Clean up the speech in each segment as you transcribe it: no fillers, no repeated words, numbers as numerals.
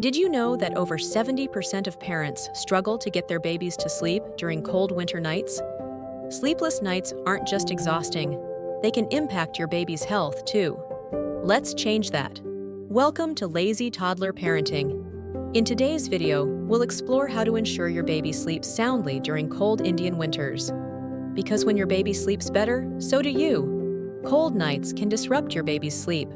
Did you know that over 70% of parents struggle to get their babies to sleep during cold winter nights? Sleepless nights aren't just exhausting, they can impact your baby's health too. Let's change that. Welcome to LazyToddler Parenting. In today's video, we'll explore how to ensure your baby sleeps soundly during cold Indian winters. Because when your baby sleeps better, so do you. Cold nights can disrupt your baby's sleep,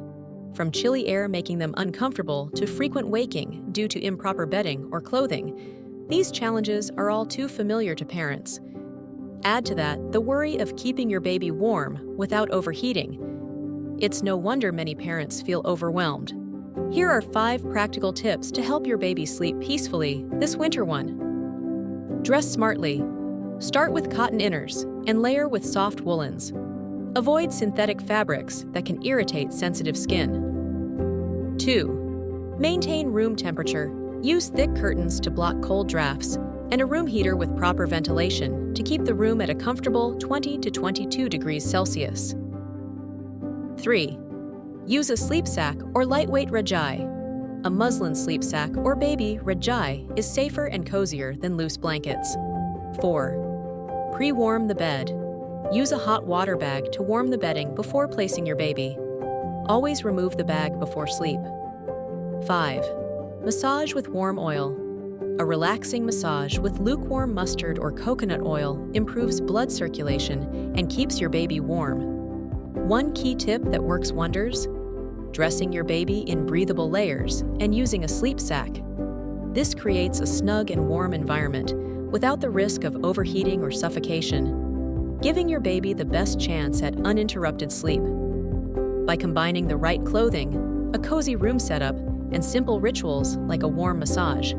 from chilly air making them uncomfortable to frequent waking due to improper bedding or clothing. These challenges are all too familiar to parents. Add to that the worry of keeping your baby warm without overheating. It's no wonder many parents feel overwhelmed. Here are 5 practical tips to help your baby sleep peacefully this winter. 1. Dress smartly. Start with cotton inners and layer with soft woolens. Avoid synthetic fabrics that can irritate sensitive skin. 2. Maintain room temperature. Use thick curtains to block cold drafts and a room heater with proper ventilation to keep the room at a comfortable 20 to 22 degrees Celsius. 3. Use a sleep sack or lightweight rajai. A muslin sleep sack or baby rajai is safer and cozier than loose blankets. 4. Pre-warm the bed. Use a hot water bag to warm the bedding before placing your baby. Always remove the bag before sleep. 5. Massage with warm oil. A relaxing massage with lukewarm mustard or coconut oil improves blood circulation and keeps your baby warm. One key tip that works wonders: dressing your baby in breathable layers and using a sleep sack. This creates a snug and warm environment without the risk of overheating or suffocation, giving your baby the best chance at uninterrupted sleep. By combining the right clothing, a cozy room setup, and simple rituals like a warm massage,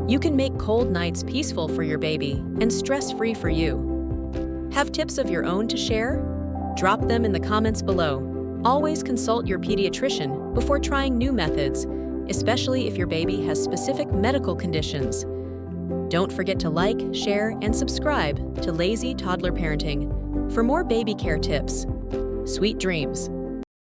you can make cold nights peaceful for your baby and stress-free for you. Have tips of your own to share? Drop them in the comments below. Always consult your pediatrician before trying new methods, especially if your baby has specific medical conditions. Don't forget to like, share, and subscribe to LazyToddler Parenting for more baby care tips. Sweet dreams!